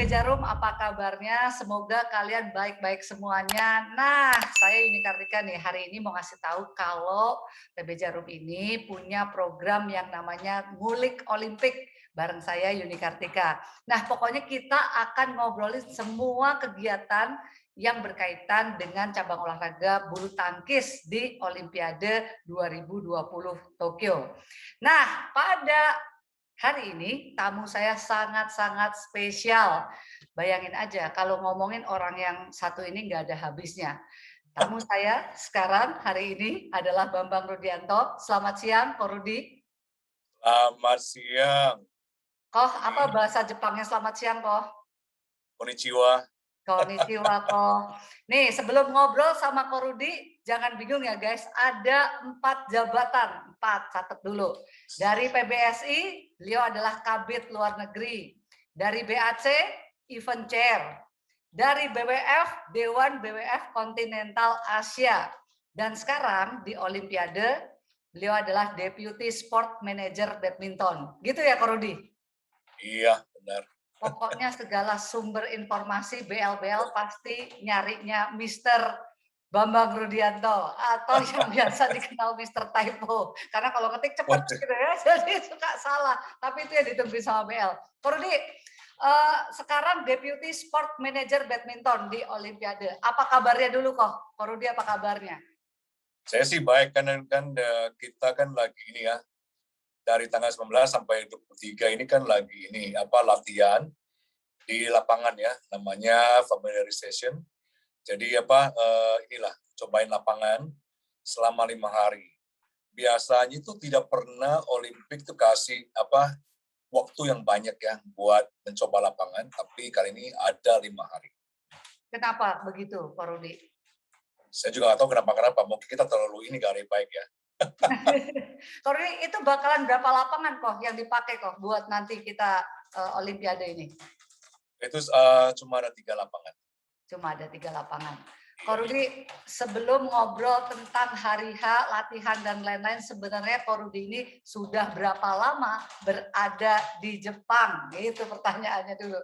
Jarum, apa kabarnya? Semoga kalian baik-baik semuanya. Nah, saya Yuni Kartika nih, hari ini mau ngasih tahu kalau PB Jarum ini punya program yang namanya Ngulik Olimpik bareng saya Yuni Kartika. Nah, pokoknya kita akan ngobrolin semua kegiatan yang berkaitan dengan cabang olahraga bulu tangkis di Olimpiade 2020 Tokyo. Nah, pada hari ini tamu saya sangat-sangat spesial. Bayangin aja kalau ngomongin orang yang satu ini nggak ada habisnya. Tamu saya sekarang hari ini adalah Bambang Rudianto. Selamat siang, Ko Rudi. Selamat siang. Koh, apa bahasa Jepangnya selamat siang, Koh? Konnichiwa. Konnichiwa, Koh. Nih, sebelum ngobrol sama Ko Rudi, jangan bingung ya guys, ada 4 jabatan, 4, catat dulu. Dari PBSI, beliau adalah Kabid Luar Negeri. Dari BAC, Event Chair. Dari BWF, Dewan BWF Kontinental Asia. Dan sekarang di Olimpiade, beliau adalah Deputy Sport Manager Badminton. Gitu ya, Ko Rudi? Iya, benar. Pokoknya segala sumber informasi BL-BL pasti nyarinya Mister Bambang Rudianto atau yang biasa dikenal Mister Typo. Karena kalau ketik cepet Waduh, gitu ya, jadi suka salah. Tapi itu yang ditunggu sama BL. Ko Rudi, sekarang Deputy Sport Manager Badminton di Olimpiade. Apa kabarnya dulu kok? Ko Rudi apa kabarnya? saya sih baik kita kan lagi ini ya, dari tanggal 19 sampai 23 ini kan lagi ini latihan di lapangan ya, namanya familiarization. Jadi inilah cobain lapangan selama 5 hari. Biasanya itu tidak pernah Olimpik tuh kasih waktu yang banyak ya buat mencoba lapangan, tapi kali ini ada 5 hari. Kenapa begitu, Ko Rudi? Saya juga nggak tahu kenapa, mungkin kita terlalu ini kali baik ya. Ko Rudi, itu bakalan berapa lapangan kok yang dipakai kok buat nanti kita Olimpiade ini? Itu cuma ada 3 lapangan. Cuma ada 3 lapangan. Iya, Ko Rudi, sebelum ngobrol tentang hari H, latihan dan lain-lain, sebenarnya Ko Rudi ini sudah berapa lama berada di Jepang? Itu pertanyaannya dulu.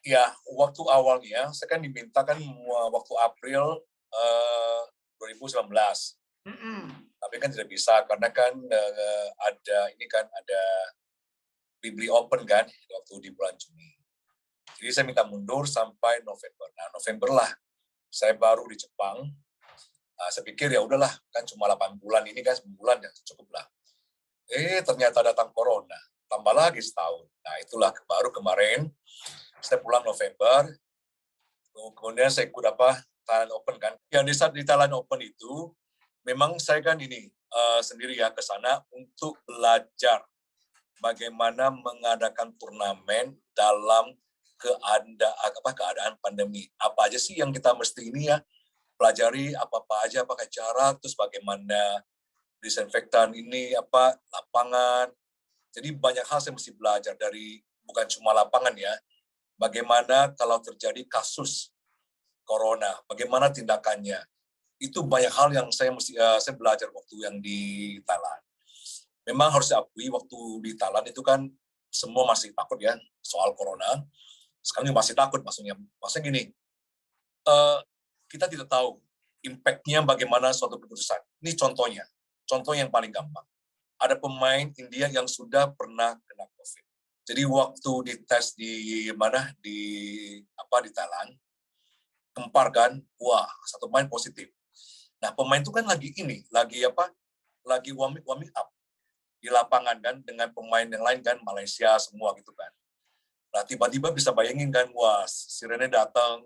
iya, waktu awalnya saya kan diminta kan waktu April 2019, Mm-mm. tapi kan tidak bisa karena kan ada Bibli Open kan waktu di bulan Juni. Jadi saya minta mundur sampai November. Nah, November lah saya baru di Jepang. Saya pikir ya udahlah, kan cuma 8 bulan ini kan, 9 bulan ya cukup lah. Ternyata datang corona, tambah lagi setahun. Nah, itulah baru kemarin saya pulang November, kemudian saya ikut Thailand Open kan. Yang di Thailand Open itu, memang saya kan ini sendiri ya ke sana untuk belajar bagaimana mengadakan turnamen dalam keadaan pandemi. Apa aja sih yang kita mesti ini ya pelajari, apa-apa aja, pakai cara, terus bagaimana disinfektan ini, lapangan. Jadi banyak hal saya mesti belajar dari bukan cuma lapangan ya, bagaimana kalau terjadi kasus corona, bagaimana tindakannya. Itu banyak hal yang saya belajar waktu yang di Thailand. Memang harus diakui waktu di Thailand itu kan semua masih takut ya soal corona. Sekarang masih takut maksudnya gini, kita tidak tahu impact-nya bagaimana suatu keputusan. Ini contoh yang paling gampang. Ada pemain India yang sudah pernah kena COVID. Jadi waktu dites di Thailand, kempar kan, wah satu pemain positif. Nah pemain itu kan lagi warming up di lapangan kan dengan pemain yang lain kan, Malaysia semua gitu kan. Nah tiba-tiba bisa bayangin kan, wah sirene datang,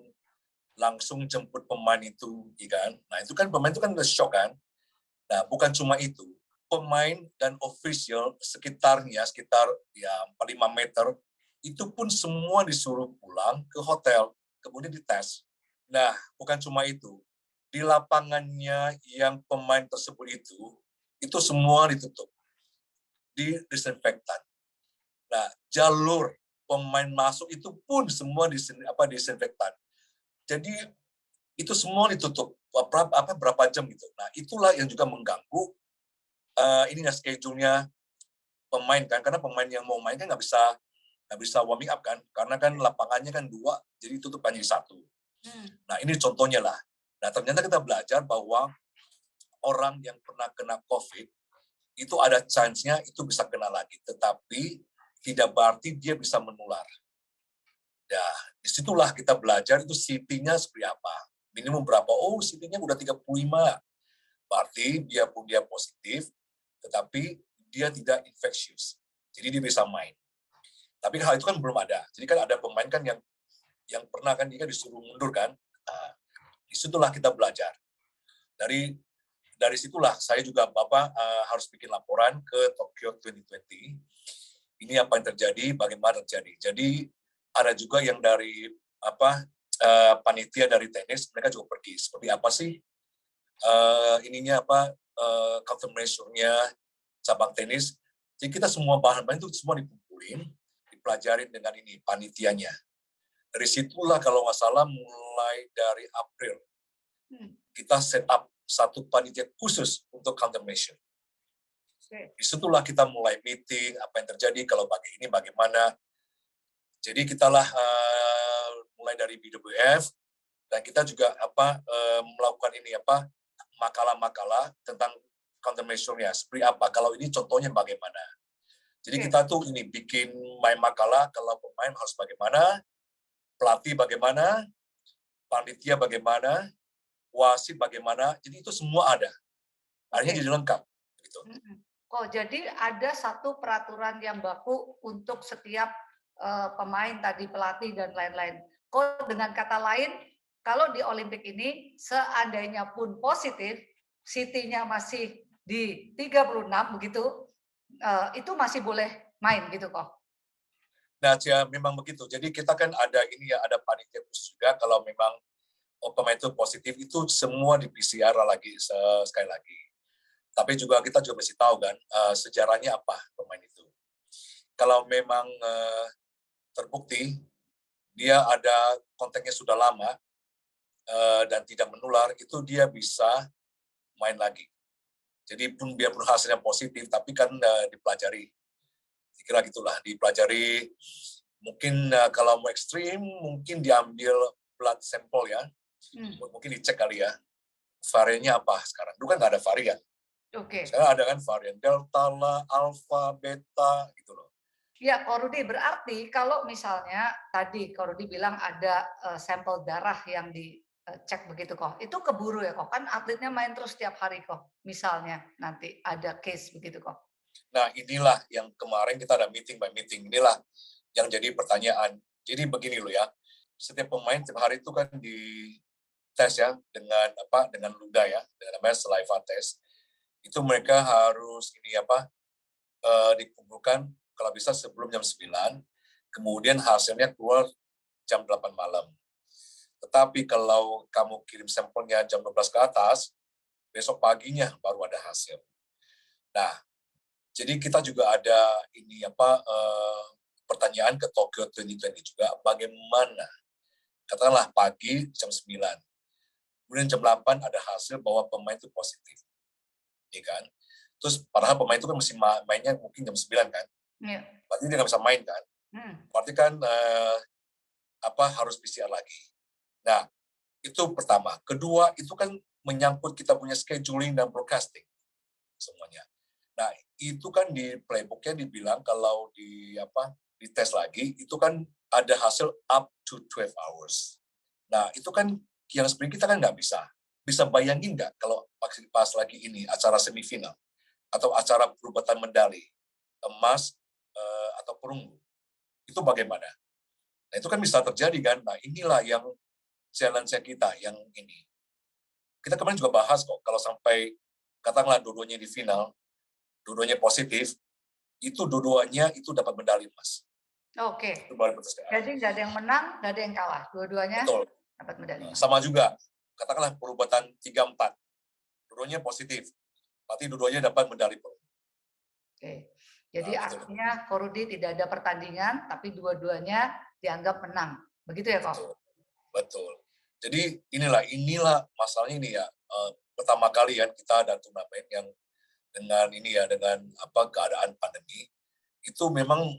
langsung jemput pemain itu, ya kan? Nah itu kan pemain itu kan udah shock kan. Nah bukan cuma itu, pemain dan official sekitar ya 4-5 meter itu pun semua disuruh pulang ke hotel, kemudian dites. Nah bukan cuma itu, di lapangannya yang pemain tersebut itu semua ditutup, di disinfektan. Nah jalur pemain masuk itu pun semua disinfektan. Jadi itu semua ditutup berapa jam gitu. Nah itulah yang juga mengganggu schedule-nya pemain kan, karena pemain yang mau main kan nggak bisa nggak bisa warming up kan, karena kan lapangannya kan 2, jadi tutup hanya 1. Nah ini contohnya lah. Nah ternyata kita belajar bahwa orang yang pernah kena COVID, itu ada chance-nya itu bisa kena lagi, tetapi tidak berarti dia bisa menular. Ya, disitulah kita belajar itu CT-nya seperti apa. Minimum berapa? Oh, CT-nya udah 35. Berarti dia pun dia positif, tetapi dia tidak infectious. Jadi dia bisa main. Tapi hal itu kan belum ada. Jadi kan ada pemain kan yang pernah kan dia disuruh mundur kan. Nah, disitulah kita belajar. Dari situlah saya juga Bapak harus bikin laporan ke Tokyo 2020. Ini apa yang terjadi, bagaimana terjadi. Jadi ada juga yang dari panitia dari tenis, mereka juga pergi. Seperti apa sih ininya countermeasure-nya cabang tenis. Jadi kita semua bahan-bahan itu semua dikumpulin, dipelajarin dengan ini panitianya. Dari situlah kalau nggak salah mulai dari April kita set up satu panitia khusus untuk countermeasure. Disitulah kita mulai meeting apa yang terjadi kalau ini bagaimana. Jadi kitalah mulai dari BWF dan kita juga melakukan ini makalah-makalah tentang countermeasure-nya seperti apa. Kalau ini contohnya bagaimana. Jadi kita tuh ini bikin main makalah kalau pemain harus bagaimana, pelatih bagaimana, panitia bagaimana, wasit bagaimana. Jadi itu semua ada. Akhirnya jadi lengkap. Gitu. Oh, jadi ada satu peraturan yang baku untuk setiap pemain tadi, pelatih dan lain-lain. Kok dengan kata lain, kalau di Olimpik ini seandainya pun positif, CT-nya masih di 36 begitu, itu masih boleh main gitu kok. Nah, ya, memang begitu. Jadi kita kan ada ada panitia khusus juga kalau memang pemain itu positif itu semua di PCR lagi sekali lagi. Tapi juga kita juga mesti tahu kan sejarahnya apa pemain itu. Kalau memang terbukti dia ada kontaknya sudah lama dan tidak menular, itu dia bisa main lagi. Jadi pun biarpun hasilnya positif, tapi kan dipelajari. Kira gitulah, dipelajari. Mungkin kalau mau ekstrim, mungkin diambil blood sampel ya. Mungkin dicek kali ya, variannya apa sekarang. Dulu kan nggak ada varian. Sekarang ada kan varian Delta lah, Alpha, Beta, gitu loh. Ya, Ko Rudi, berarti kalau misalnya tadi Ko Rudi bilang ada sampel darah yang dicek begitu kok, itu keburu ya kok, kan atletnya main terus setiap hari kok, misalnya nanti ada case begitu kok. Nah inilah yang kemarin kita ada meeting by meeting, inilah yang jadi pertanyaan. Jadi begini loh ya, setiap pemain setiap hari itu kan di tes ya dengan ludah ya, dengan namanya saliva test. Itu mereka harus dikumpulkan kalau bisa sebelum jam 9, kemudian hasilnya keluar jam 8 malam. Tetapi kalau kamu kirim sampelnya jam 12 ke atas, besok paginya baru ada hasil. Nah, jadi kita juga ada pertanyaan ke Tokyo 2020 juga, bagaimana katakanlah pagi jam 9, kemudian jam 8 ada hasil bahwa pemain itu positif. Ya kan? Terus padahal pemain itu kan mesti mainnya mungkin jam 9 kan? Iya. Berarti dia nggak bisa main kan? Berarti kan harus PCR lagi. Nah, itu pertama. Kedua, itu kan menyangkut kita punya scheduling dan broadcasting semuanya. Nah, itu kan di playbooknya dibilang kalau di tes lagi, itu kan ada hasil up to 12 hours. Nah, itu kan yang sebenarnya kita kan nggak bisa. Bisa bayangin nggak kalau pas lagi ini acara semifinal atau acara perebutan medali emas atau perunggu, itu bagaimana? Nah itu kan bisa terjadi kan. Nah inilah yang challenge kita yang ini. Kita kemarin juga bahas kok kalau sampai katakanlah dua-duanya di final, dua-duanya positif, itu dua-duanya itu dapat medali emas. Oke. Jadi nggak ada yang menang, nggak ada yang kalah, dua-duanya dapat medali emas. Sama juga, katakanlah perubatan 3-4, dua-duanya positif, berarti dua-duanya dapat medali perunggu. Oke. Jadi artinya Ko Rudi tidak ada pertandingan, tapi dua-duanya dianggap menang. Begitu ya, Kok? Betul. Jadi inilah masalahnya ini ya. Pertama kali kan kita ada turnamen yang dengan keadaan pandemi itu memang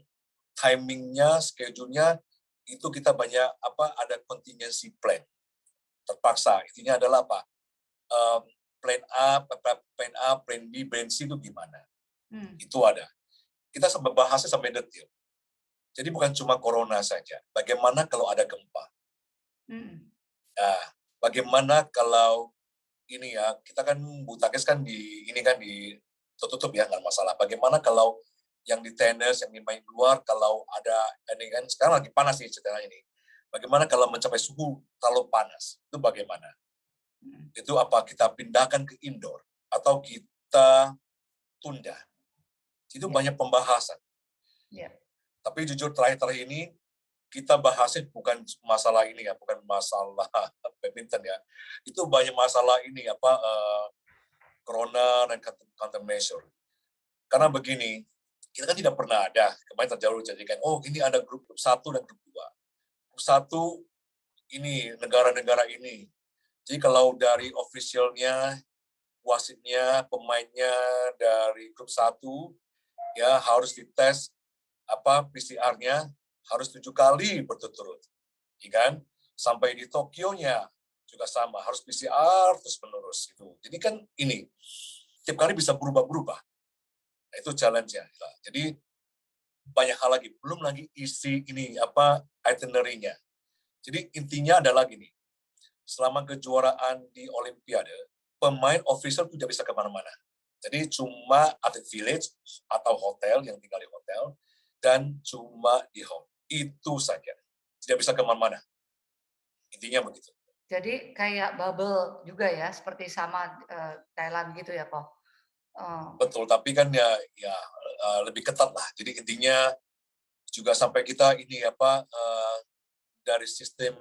timingnya, schedule-nya itu kita banyak ada contingency plan. Terpaksa. Intinya adalah apa? Plan A, plan B, plan C itu gimana? Itu ada. Kita bahasnya sampai detail. Jadi bukan cuma corona saja. Bagaimana kalau ada gempa? Nah, bagaimana kalau ini ya, kita kan Butangkis kan di tutup ya, nggak masalah. Bagaimana kalau yang di tenis, yang di main luar, kalau ada ini kan sekarang lagi panas nih sekarang ini. Bagaimana kalau mencapai suhu terlalu panas? Itu bagaimana? Itu apa kita pindahkan ke indoor atau kita tunda? Itu banyak pembahasan. Tapi jujur terakhir ini kita bahasnya bukan masalah ini ya, bukan masalah badminton ya. Itu banyak masalah ini corona dan countermeasure. Karena begini, kita kan tidak pernah ada kemarin terjadikan, ini ada grup 1 dan grup 2. Grup 1 ini negara-negara ini. Jadi kalau dari officialnya, wasitnya, pemainnya dari grup 1 ya harus dites PCR-nya harus 7 kali berturut-turut. Ya kan? Sampai di Tokyo-nya juga sama, harus PCR terus-menerus itu. Jadi kan ini tiap kali bisa berubah-berubah. Nah, itu challenge-nya. Jadi banyak hal lagi, belum lagi isi ini itinerary-nya. Jadi intinya adalah gini, selama kejuaraan di Olimpiade, pemain official tidak bisa kemana-mana. Jadi cuma atlet village atau hotel, yang tinggal di hotel, dan cuma di home. Itu saja. Tidak bisa kemana-mana. Intinya begitu. Jadi kayak bubble juga ya, seperti sama Thailand gitu ya, Ko? Betul, tapi kan ya lebih ketat lah. Jadi intinya juga sampai kita ini dari sistem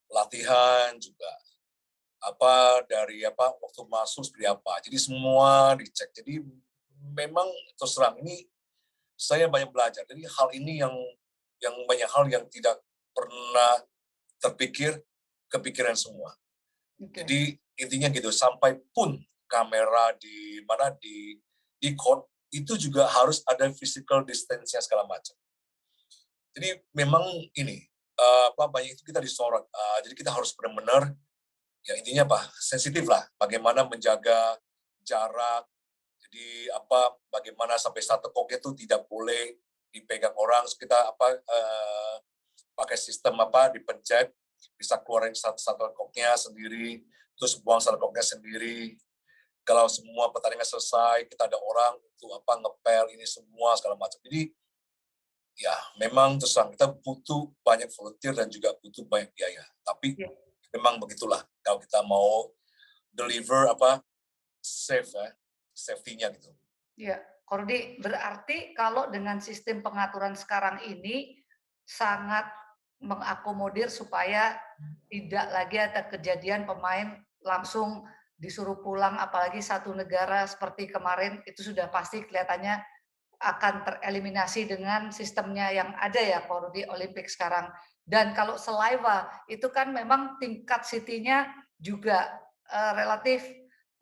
latihan juga dari waktu masuk seperti apa. Jadi semua dicek. Jadi memang terus terang ini saya banyak belajar. Jadi hal ini yang banyak hal yang tidak pernah kepikiran semua. Jadi intinya gitu, sampai pun kamera di court itu juga harus ada physical distance-nya segala macam. Jadi memang ini banyak itu kita disorot. Jadi kita harus benar-benar ya intinya sensitif lah, bagaimana menjaga jarak. Jadi bagaimana sampai satu koknya itu tidak boleh dipegang orang. Kita pakai sistem dipencet, bisa keluarin satu koknya sendiri, terus buang satu koknya sendiri. Kalau semua pertandingan selesai, kita ada orang untuk ngepel ini semua segala macam. Jadi ya memang terus kita butuh banyak volunteer dan juga butuh banyak biaya. Tapi memang begitulah kalau kita mau deliver safety-nya gitu. Ya, Kordi, berarti kalau dengan sistem pengaturan sekarang ini sangat mengakomodir supaya tidak lagi ada kejadian pemain langsung disuruh pulang, apalagi satu negara seperti kemarin itu sudah pasti kelihatannya akan tereliminasi dengan sistemnya yang ada ya, Kordi, Olimpik sekarang. Dan kalau Saliva itu kan memang tingkat CT-nya juga relatif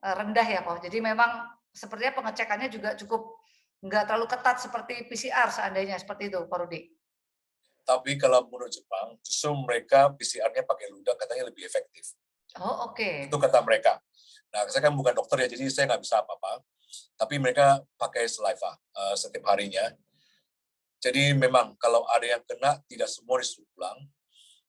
rendah ya, Ko. Jadi memang sepertinya pengecekannya juga cukup nggak terlalu ketat seperti PCR seandainya seperti itu, Pak Rudi. Tapi kalau menurut Jepang, justru mereka PCR-nya pakai ludah katanya lebih efektif. Oh, oke. Itu kata mereka. Nah, saya kan bukan dokter ya, jadi saya nggak bisa apa-apa. Tapi mereka pakai saliva setiap harinya. Jadi memang kalau ada yang kena, tidak semua disuruh pulang.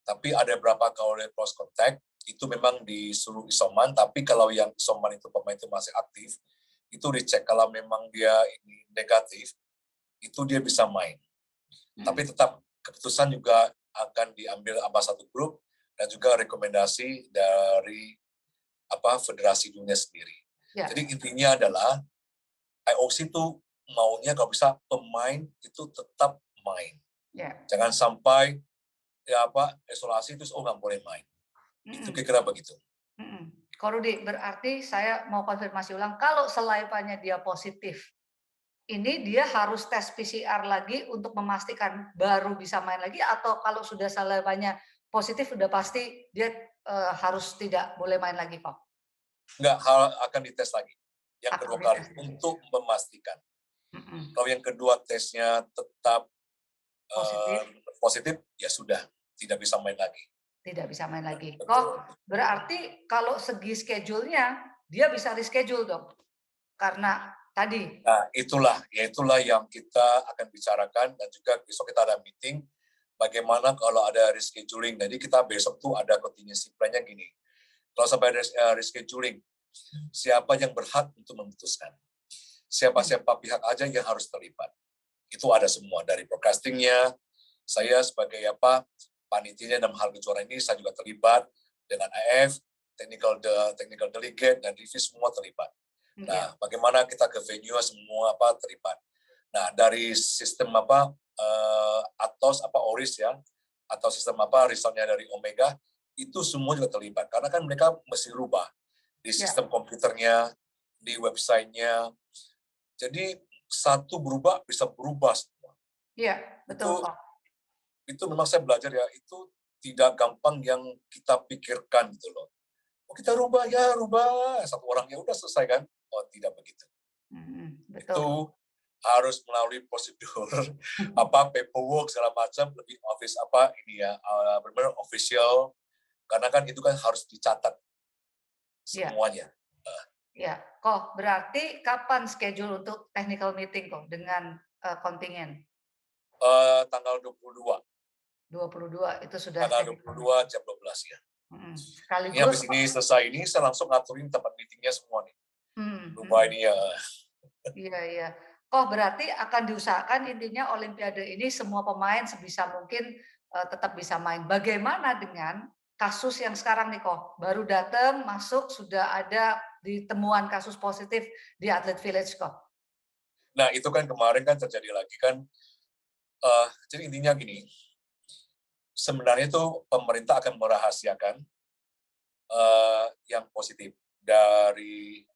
Tapi ada beberapa kalau ada close contact, itu memang disuruh isoman. Tapi kalau yang isoman itu pemain itu masih aktif, itu dicek kalau memang dia ini negatif, itu dia bisa main. Tapi tetap keputusan juga akan diambil satu grup dan juga rekomendasi dari federasi dunia sendiri. Ya. Jadi intinya adalah IOC itu maunya kalau bisa pemain itu tetap main. Ya. Jangan sampai isolasi terus nggak boleh main. Itu kira-kira begitu. Ko Rudi, berarti saya mau konfirmasi ulang, kalau selaipanya dia positif, ini dia harus tes PCR lagi untuk memastikan baru bisa main lagi, atau kalau sudah selaipanya positif sudah pasti dia harus tidak boleh main lagi, Pak? Enggak, akan dites lagi yang kedua kali untuk memastikan. Kalau yang kedua tesnya tetap Positif, positif, ya sudah tidak bisa main lagi. tidak bisa main lagi. Betul. Oh, berarti kalau segi schedule-nya, dia bisa reschedule dong? Karena tadi Nah, itulah yang kita akan bicarakan, dan juga besok kita ada meeting bagaimana kalau ada rescheduling. Jadi kita besok tuh ada contingency plan-nya gini. Kalau sampai ada rescheduling, siapa yang berhak untuk memutuskan? Siapa-siapa pihak aja yang harus terlibat? Itu ada semua, dari broadcasting-nya, saya sebagai panitianya dalam hal kejuaraan ini, saya juga terlibat dengan AF, technical delegate, dan review semua terlibat. Nah, bagaimana kita ke venue semua terlibat. Nah, dari sistem Atos Oris ya, atau sistem resultnya dari Omega, itu semua juga terlibat. Karena kan mereka mesti rubah di sistem komputernya, di websitenya. Jadi satu berubah bisa berubah semua. Iya, betul kok. Itu memang saya belajar ya, itu tidak gampang yang kita pikirkan gitu loh. Oh, kita rubah satu orang ya udah selesai kan? Oh, tidak begitu. Betul. Itu harus melalui prosedur paperwork segala macam, lebih office benar-benar official, karena kan itu kan harus dicatat semuanya. Ya, kok berarti kapan schedule untuk technical meeting kok dengan kontingen? Tanggal 22. 22 itu sudah Tanggal 22 jam 12 ya. Ini habis Sekaligus ini selesai ini, saya langsung ngaturin tempat meetingnya semua nih. Rumah ini ya. Iya. Kok berarti akan diusahakan intinya Olimpiade ini semua pemain sebisa mungkin tetap bisa main. Bagaimana dengan kasus yang sekarang nih kok baru datang masuk sudah ada ditemuan kasus positif di Atlet Village kok? Nah itu kan kemarin kan terjadi lagi kan. Jadi intinya gini, sebenarnya itu pemerintah akan merahasiakan yang positif dari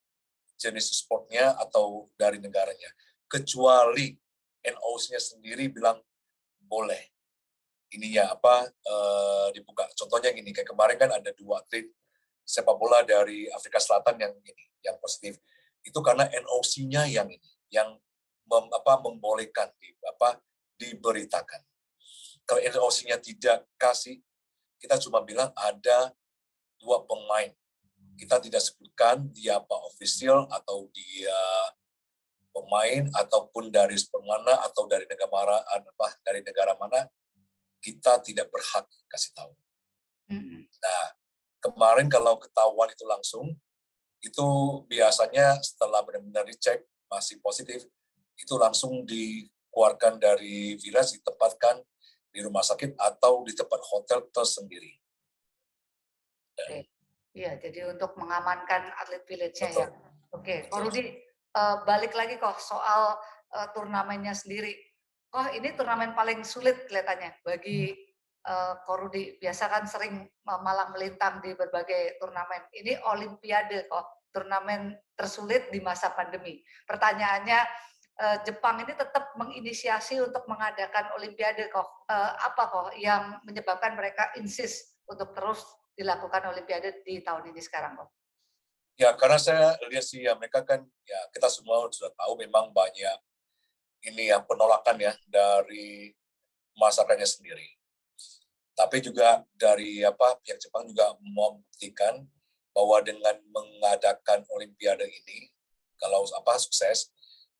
jenis sportnya atau dari negaranya, kecuali NOC-nya sendiri bilang boleh ininya dibuka. Contohnya gini, kayak kemarin kan ada 2 atlet sepak bola dari Afrika Selatan yang positif. Itu karena NOC-nya yang membolehkan diberitakan. Kalau NOC-nya tidak kasih, kita cuma bilang ada 2 pemain. Kita tidak sebutkan dia official atau dia pemain ataupun dari sport mana atau dari negara mana, kita tidak berhak kasih tahu. Nah, kemarin kalau ketahuan itu langsung, itu biasanya setelah benar-benar dicek masih positif, itu langsung dikeluarkan dari village, ditempatkan di rumah sakit atau di tempat hotel tersendiri. Iya, jadi untuk mengamankan atlet village-nya ya. Oke, Ko Rudi, balik lagi kok soal turnamennya sendiri. Kok ini turnamen paling sulit kelihatannya bagi Ko Rudi. Biasa kan sering malang melintang di berbagai turnamen. Ini Olimpiade kok, turnamen tersulit di masa pandemi. Pertanyaannya, Jepang ini tetap menginisiasi untuk mengadakan Olimpiade kok. Apa kok yang menyebabkan mereka insist untuk terus dilakukan Olimpiade di tahun ini sekarang kok? Ya, karena saya lihat sih ya mereka kan ya kita semua sudah tahu memang banyak penolakan ya dari masyarakatnya sendiri. Tapi juga dari pihak Jepang juga membuktikan bahwa dengan mengadakan Olimpiade ini, kalau sukses,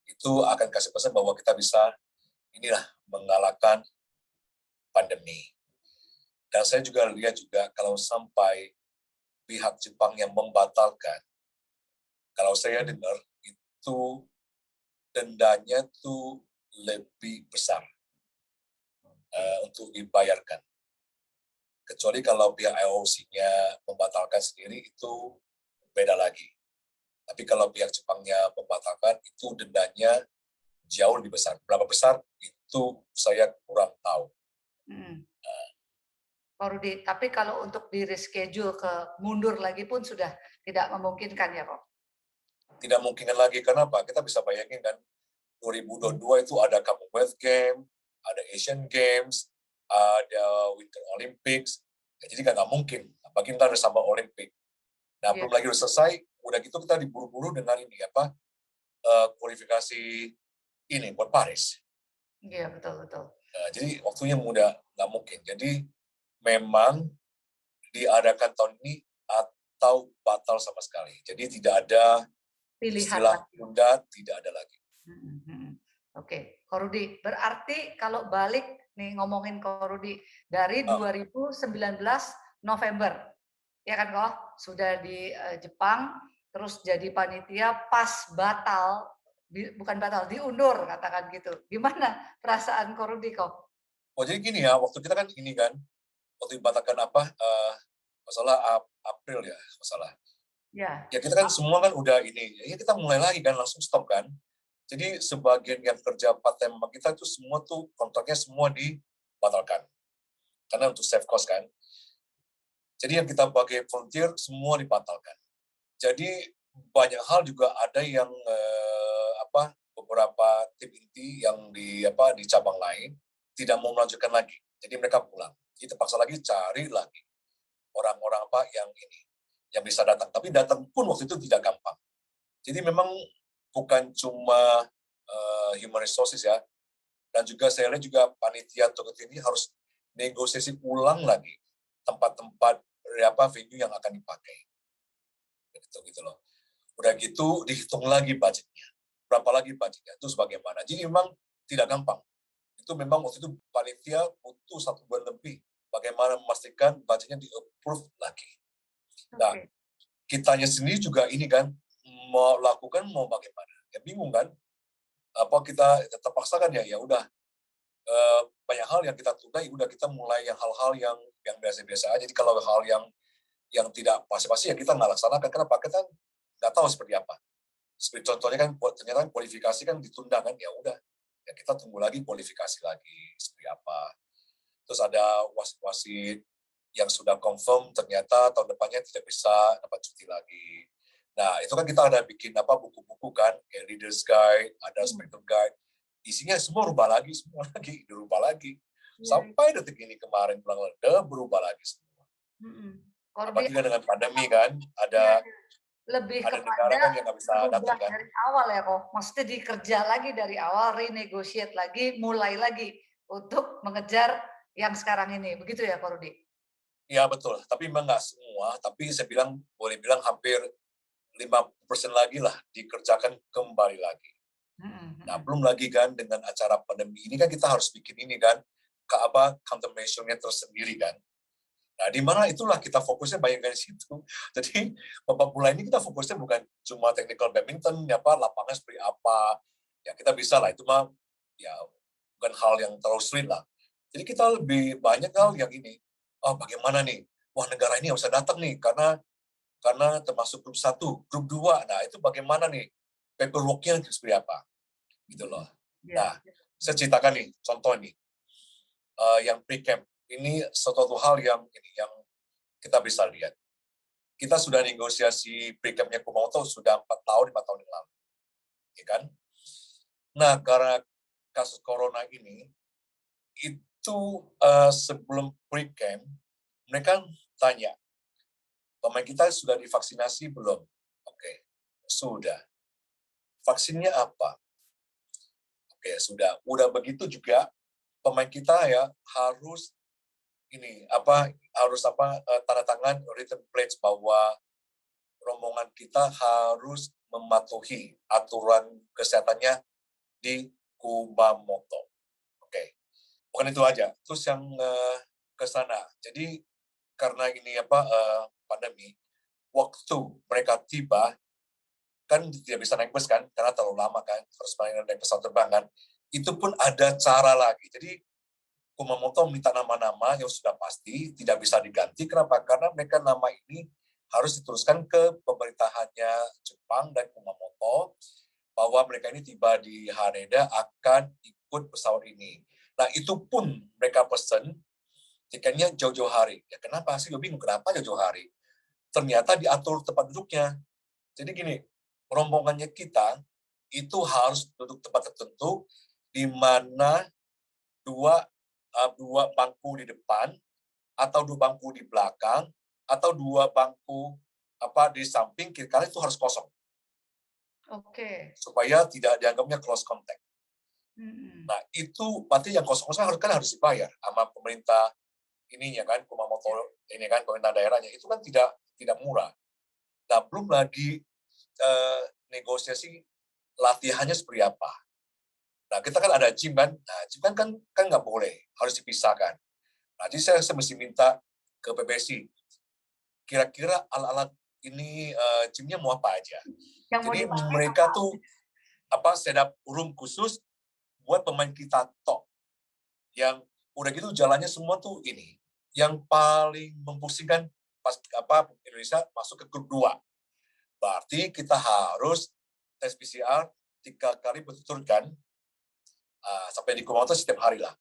itu akan kasih pesan bahwa kita bisa mengalahkan pandemi. Dan saya juga lihat juga kalau sampai pihak Jepang yang membatalkan, kalau saya dengar itu dendanya tuh lebih besar untuk dibayarkan. Kecuali kalau pihak IOC-nya membatalkan sendiri, itu beda lagi. Tapi kalau pihak Jepangnya membatalkan, itu dendanya jauh lebih besar. Berapa besar, itu saya kurang tahu. Pak Rudi, tapi kalau untuk di reschedule ke mundur lagi pun sudah tidak memungkinkan ya kok? Tidak mungkin lagi, kenapa? Kita bisa bayangin kan, 2022 itu ada Commonwealth Games, ada Asian Games, ada Winter Olympics, jadi nggak mungkin. Apalagi ntar ada sama Olimpik. Nah, belum lagi udah selesai, udah gitu kita diburu-buru dengan kualifikasi ini buat Paris. Iya, betul. Jadi waktunya mudah nggak mungkin. Jadi memang diadakan tahun ini atau batal sama sekali. Jadi tidak ada Pilihan istilah lagi. tunda, tidak ada lagi. Mhm, mhm. Oke, Ko Rudi, berarti kalau balik nih ngomongin Ko Rudi, dari Ah, 2019 November, ya kan Ko? Sudah di, Jepang, terus jadi panitia pas batal, bukan batal, diundur katakan gitu. Gimana perasaan Ko Rudi, Ko? oh jadi gini ya, waktu kita kan ini kan, waktu dibatalkan apa, masalah April ya, masalah. Ya, Ya kita kan semua kan udah ini, ya kita mulai lagi kan, langsung stop kan. Jadi sebagian yang kerja part time sama kita itu semua tuh kontraknya semua dibatalkan. Karena untuk save cost kan. Jadi yang kita pakai volunteer semua dibatalkan. Jadi banyak hal juga ada yang beberapa tim inti yang di cabang lain tidak mau melanjutkan lagi. Jadi mereka pulang. Jadi terpaksa lagi cari lagi orang-orang yang ini yang bisa datang. Tapi datang pun waktu itu tidak gampang. Jadi memang bukan cuma human resources ya, dan juga saya lihat juga panitia Togut ini harus negosiasi ulang lagi tempat-tempat venue yang akan dipakai. Gitu loh. Udah gitu dihitung lagi budgetnya. Berapa lagi budgetnya, itu sebagaimana. Jadi memang tidak gampang. Itu memang waktu itu panitia butuh 1 bulan lebih bagaimana memastikan budgetnya di-approve lagi. Nah, oke. kitanya sendiri juga ini kan, mau lakukan mau bagaimana. Ya bingung kan, apa kita terpaksa kan ya udah banyak hal yang kita tunda, ya udah kita mulai yang hal-hal yang biasa-biasa aja. Jadi kalau hal yang tidak pasti-pasti ya kita nggak laksanakan. Kenapa? Kita nggak tahu seperti apa. Seperti contohnya kan ternyata kualifikasi kan ditunda kan, ya udah ya kita tunggu lagi kualifikasi lagi seperti apa. Terus ada wasit-wasit yang sudah confirm ternyata tahun depannya tidak bisa dapat cuti lagi. Nah, itu kan kita ada bikin buku-buku kan, kayak Leaders Guide, ada Hmm, Spectrum Guide. Isinya semua rubah lagi, semua lagi, dirubah lagi. iya, iya. Sampai detik ini kemarin pulang udah berubah lagi semua. Mhm. Ko Rudi, Apalagi kan dengan pandemi kan, iya, ada lebih ada negara kepada kan yang nggak bisa merubah datang kan. dari awal ya, kok. Maksudnya dikerja lagi dari awal, renegotiate lagi, mulai lagi untuk mengejar yang sekarang ini. Begitu ya, Ko Rudi? Iya betul, tapi memang nggak semua, tapi saya bilang boleh bilang hampir 50% lagi lah dikerjakan kembali lagi. Mhm, Nah, mhm. belum lagi kan dengan acara pandemi ini kan kita harus bikin ini kan, countermeasure-nya tersendiri kan. Nah, di mana itulah kita fokusnya banyak dari situ. Jadi, babak bola ini kita fokusnya bukan cuma technical badminton, lapangan seperti apa. Ya, kita bisa lah, itu mah ya bukan hal yang terlalu sulit lah. Jadi kita lebih banyak hal yang ini, oh bagaimana nih, wah negara ini bisa datang nih, karena termasuk grup 1, grup 2. Nah, itu bagaimana nih, paperwork-nya seperti apa, gitu loh. Iya. Nah, saya ceritakan nih, contoh nih, yang pre-camp. Ini suatu hal yang kita bisa lihat. Kita sudah negosiasi pre-campnya Kumamoto sudah 4 tahun, 5 tahun yang lalu. Ya kan? Nah, karena kasus corona ini, itu sebelum pre-camp, mereka tanya, pemain kita sudah divaksinasi belum? Oke, sudah. Vaksinnya apa? Oke, sudah. Udah begitu juga pemain kita ya harus tanda tangan written pledge bahwa rombongan kita harus mematuhi aturan kesehatannya di Kumamoto. Oke, bukan itu aja. Terus yang ke sana. Jadi karena ini pandemi, waktu mereka tiba kan tidak bisa naik bus kan karena terlalu lama kan, harus naik pesawat terbang kan. Itu pun ada cara lagi. Jadi Kumamoto minta nama-nama yang sudah pasti tidak bisa diganti. Kenapa? Karena mereka nama ini harus diteruskan ke pemerintahannya Jepang dan Kumamoto bahwa mereka ini tiba di Haneda akan ikut pesawat ini. Nah itu pun mereka pesen tiketnya jauh-jauh hari. Ya kenapa sih? Gue bingung kenapa jauh-jauh hari. Ternyata diatur tempat duduknya. Jadi gini, rombongannya kita itu harus duduk tempat tertentu di mana dua dua bangku di depan atau dua bangku di belakang atau dua bangku di samping kiri kanan itu harus kosong Oke. supaya tidak dianggapnya close contact. Mhm. Nah, itu berarti yang kosong-kosong harus dibayar sama pemerintah ininya kan, Kumamoto ini kan, pemerintah daerahnya. Itu kan tidak murah. Nah, belum lagi negosiasi latihannya seperti apa. Nah, kita kan ada gym kan. Nah, gym kan nggak boleh, harus dipisahkan. Nah, jadi saya mesti minta ke PBSI, kira-kira alat-alat ini gymnya mau apa aja. Yang mau Jadi dipakai apa? mereka tuh setup room khusus buat pemain kita tok. Yang udah gitu jalannya semua tuh ini. Yang paling memposisikan pas Indonesia masuk ke grup 2. Berarti kita harus tes PCR 3 kali berturut-turut kan, sampai di Kumamoto setiap hari lah.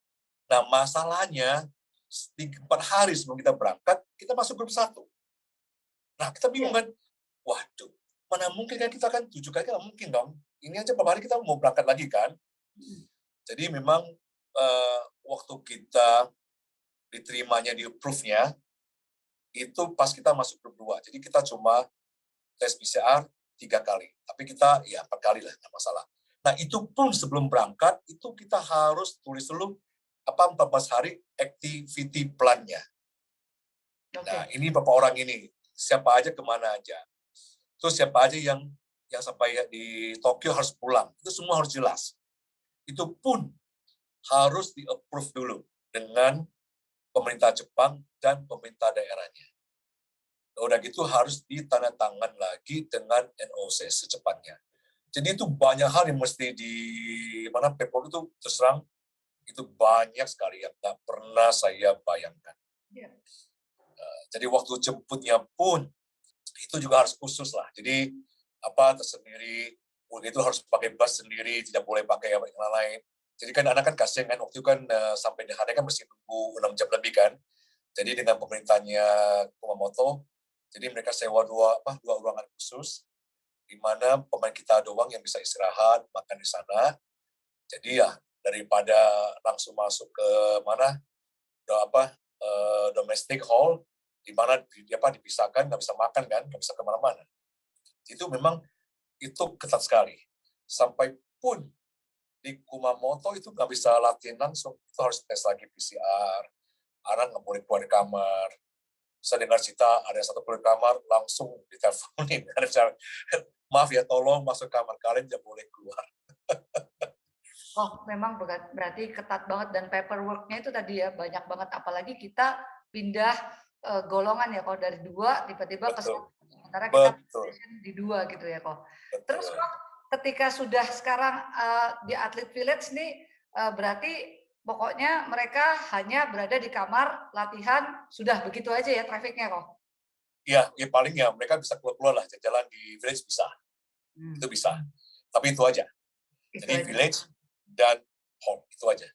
Nah, masalahnya 4 hari sebelum kita berangkat, kita masuk grup 1. Nah, kita bingung Iya. kan, waduh, mana mungkin kan kita kan 7 kali, nggak mungkin dong. Ini aja beberapa hari kita mau berangkat lagi kan. Mhm. Jadi memang waktu kita diterimanya di approve-nya, itu pas kita masuk grup 2. Jadi kita cuma tes PCR 3 kali. Tapi kita ya 4 kali lah, nggak masalah. Nah, itu pun sebelum berangkat, itu kita harus tulis dulu 14 hari activity plan-nya. Nah, Oke. ini berapa orang ini, siapa aja kemana aja. Terus siapa aja yang sampai di Tokyo harus pulang. Itu semua harus jelas. Itu pun harus di-approve dulu dengan pemerintah Jepang dan pemerintah daerahnya. Udah gitu harus ditandatangan lagi dengan NOC secepatnya. Jadi itu banyak hal yang mesti di mana paperwork itu terus terang itu banyak sekali yang tak pernah saya bayangkan. Iya. Jadi waktu jemputnya pun itu juga harus khusus lah. Jadi tersendiri, udah itu harus pakai bus sendiri, tidak boleh pakai yang lain. Jadi kan anak kan kasihan kan, waktu itu kan sampai di hari kan mesti tunggu 6 jam lebih kan. Jadi dengan pemerintahnya Kumamoto, jadi mereka sewa dua ruangan khusus, di mana pemain kita doang yang bisa istirahat, makan di sana. Jadi ya daripada langsung masuk ke mana domestic hall, di mana dipisahkan, nggak bisa makan kan, nggak bisa kemana-mana. Itu memang itu ketat sekali. Sampai pun di Kumamoto itu nggak bisa latihan langsung, itu harus tes lagi PCR, anak nggak boleh keluar dari kamar. Saya dengar cerita ada satu keluar kamar langsung diteleponin, maaf ya tolong masuk kamar kalian jangan boleh keluar. Oh, memang berarti ketat banget dan paperwork-nya itu tadi ya banyak banget apalagi kita pindah, golongan ya kok dari 2 tiba-tiba ke Betul, 1, sementara kita betul, session di 2 gitu ya kok. Terus betul. kok ketika sudah sekarang, di Atlet Village nih, berarti pokoknya mereka hanya berada di kamar, latihan, sudah begitu aja ya traffic-nya kok? Ya, paling ya mereka bisa keluar-keluar lah, jalan di village bisa, itu Mmm, bisa. Tapi itu aja. itu Jadi aja. village dan home, itu aja.